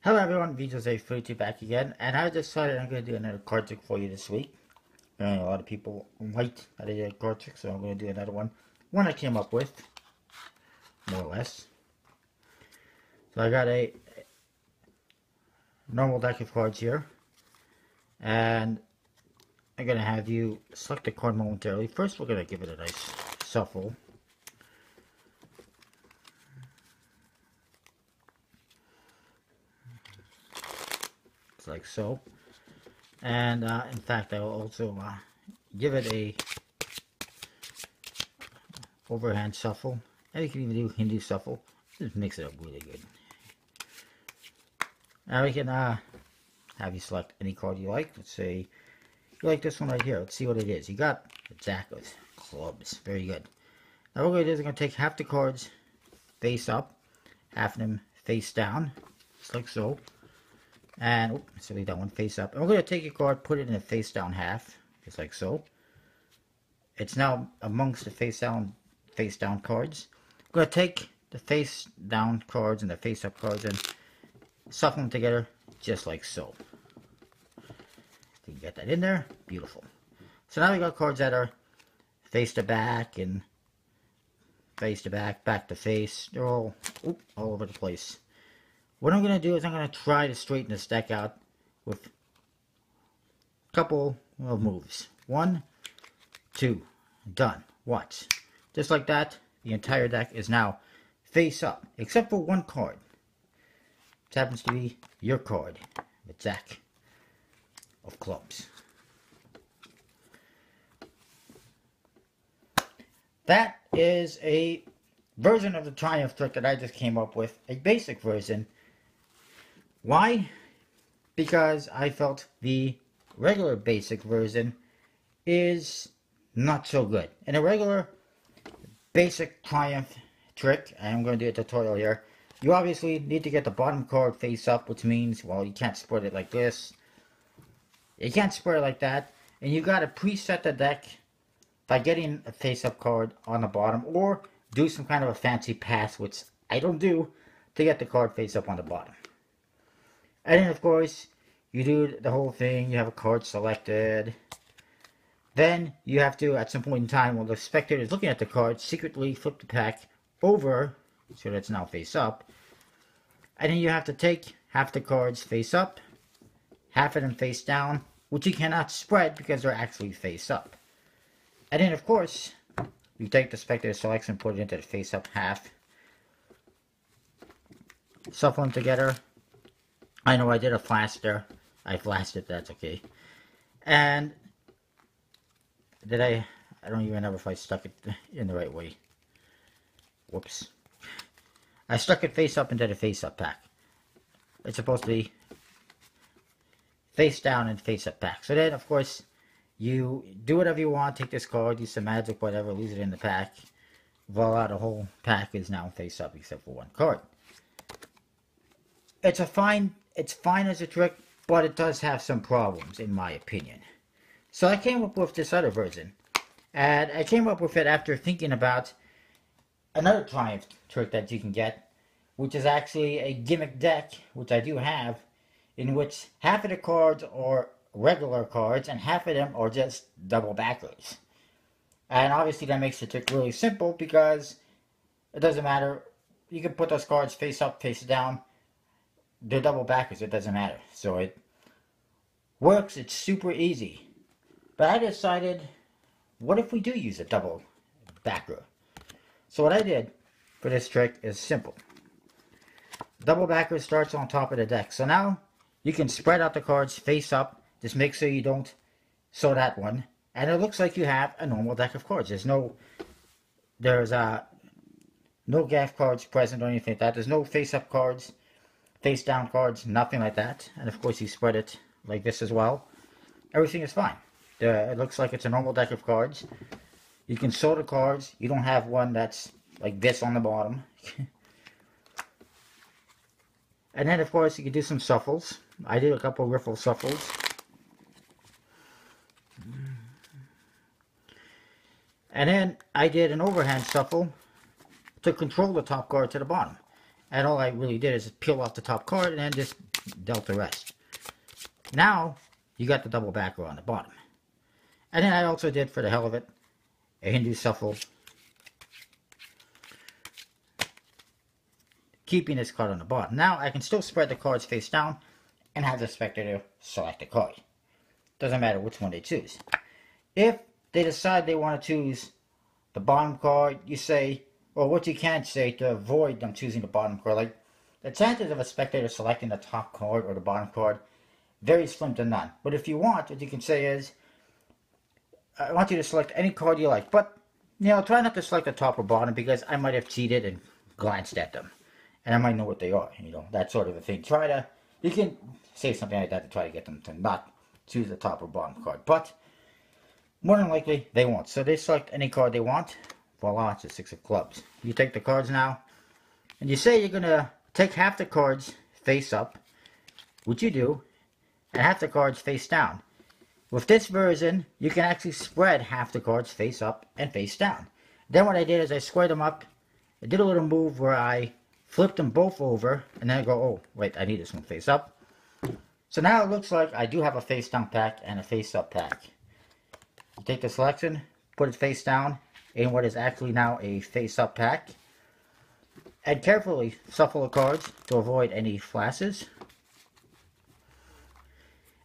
Hello everyone, VJose32 back again, and I decided I'm going to do another card trick for you this week. A lot of people liked how I did a card trick, so I'm going to do another one. One I came up with, more or less. So I got a normal deck of cards here, and I'm going to have you select a card momentarily. First we're going to give it a nice shuffle. Like so, and in fact I will also give it a overhand shuffle, and you can even do Hindu shuffle. Just mix it up really good. Now we can have you select any card you like. Let's say you like this one right here. Let's see what it is. You got the Jack of Clubs. Very good. Now what we're going to do is we're going to take half the cards face up, half of them face down, just like so. And, so leave that one face up. And we're going to take your card, put it in a face down half, just like so. It's now amongst the face down cards. We're going to take the face down cards and the face up cards and shuffle them together, just like so. You can get that in there. Beautiful. So now we got cards that are face to back and face to back, back to face. They're all over the place. What I'm going to do is I'm going to try to straighten this deck out with a couple of moves. 1, 2, done. Watch. Just like that, the entire deck is now face up, except for one card. It happens to be your card, the Jack of Clubs. That is a version of the Triumph trick that I just came up with, a basic version. Why? Because I felt the regular basic version is not so good. In a regular basic Triumph trick, I'm going to do a tutorial here, you obviously need to get the bottom card face up, which means, well, you can't spread it like this. You can't spread it like that. And you got to preset the deck by getting a face up card on the bottom, or do some kind of a fancy pass, which I don't do, to get the card face up on the bottom. And then, of course, you do the whole thing. You have a card selected. Then you have to, at some point in time, while the spectator is looking at the card, secretly flip the pack over so that it's now face up. And then you have to take half the cards face up, half of them face down, which you cannot spread because they're actually face up. And then, of course, you take the spectator selection and put it into the face up half. Shuffle them together. I know I did a flash there. I flashed it, that's okay. And did I don't even know if I stuck it in the right way. Whoops. I stuck it face up into the face up pack. It's supposed to be face down and face up pack. So then, of course, you do whatever you want. Take this card, use some magic, whatever, lose it in the pack. Voila, the whole pack is now face up except for one card. It's fine as a trick, but it does have some problems, in my opinion. So I came up with this other version. And I came up with it after thinking about another Triumph trick that you can get, which is actually a gimmick deck, which I do have, in which half of the cards are regular cards and half of them are just double backers. And obviously that makes the trick really simple because it doesn't matter. You can put those cards face up, face down. They're double backers, it doesn't matter. So it works, it's super easy. But I decided, what if we do use a double backer? So what I did for this trick is simple. Double backer starts on top of the deck. So now you can spread out the cards face up. Just make sure you don't show that one. And it looks like you have a normal deck of cards. There's no gaff cards present or anything like that. There's no face up cards, face down cards, nothing like that. And of course you spread it like this as well. Everything is fine. It looks like it's a normal deck of cards. You can show the cards. You don't have one that's like this on the bottom. And then of course you can do some shuffles. I did a couple of riffle shuffles. And then I did an overhand shuffle to control the top card to the bottom. And all I really did is peel off the top card and then just dealt the rest. Now, you got the double backer on the bottom. And then I also did, for the hell of it, a Hindu shuffle, keeping this card on the bottom. Now, I can still spread the cards face down and have the spectator select a card. Doesn't matter which one they choose. If they decide they want to choose the bottom card, you say, or what you can say to avoid them choosing the bottom card, like the chances of a spectator selecting the top card or the bottom card, very slim to none. But if you want, what you can say is, I want you to select any card you like, but try not to select the top or bottom because I might have cheated and glanced at them, and I might know what they are. That sort of a thing. You can say something like that to try to get them to not choose the top or bottom card, but more than likely they won't. So they select any card they want. Voila, it's a 6 of clubs. You take the cards now, and you say you're gonna take half the cards face up, which you do, and half the cards face down. With this version, you can actually spread half the cards face up and face down. Then what I did is I squared them up. I did a little move where I flipped them both over, and then I go, oh, wait, I need this one face up. So now it looks like I do have a face down pack and a face up pack. You take the selection, put it face down in what is actually now a face up pack, and carefully shuffle the cards to avoid any flashes.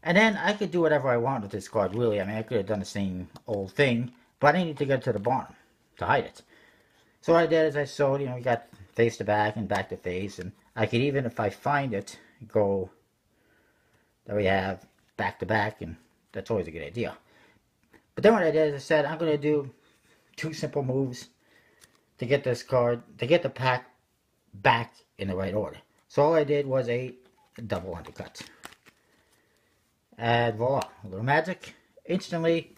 And then I could do whatever I want with this card, really. I mean, I could have done the same old thing, but I need to get to the bottom to hide it. So what I did is I sewed, we got face to back and back to face, and I could even, if I find it, go, there we have back to back, and that's always a good idea. But then what I did is I said, I'm going to do 2 simple moves to get this card, to get the pack back in the right order. So all I did was a double undercut. And voila, a little magic. Instantly,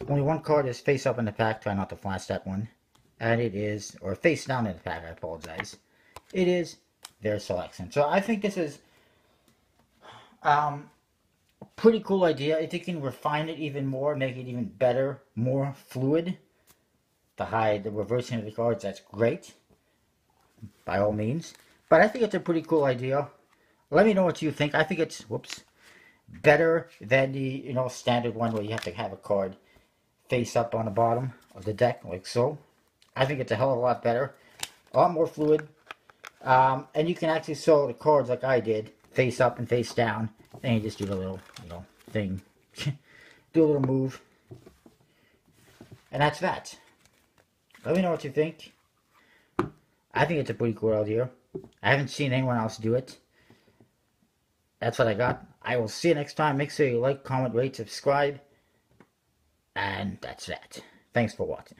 only one card is face up in the pack. Try not to flash that one. And it is, or face down in the pack, I apologize. It is their selection. So I think this is a pretty cool idea. If you can refine it even more, make it even better, more fluid, to hide the reversing of the cards, that's great. By all means. But I think it's a pretty cool idea. Let me know what you think. I think it's, better than the standard one where you have to have a card face up on the bottom of the deck like so. I think it's a hell of a lot better, a lot more fluid, and you can actually sew the cards like I did, face up and face down. Then you just do the little thing, do a little move, and that's that. Let me know what you think. I think it's a pretty cool idea. I haven't seen anyone else do it. That's what I got. I will see you next time. Make sure you like, comment, rate, subscribe. And that's that. Thanks for watching.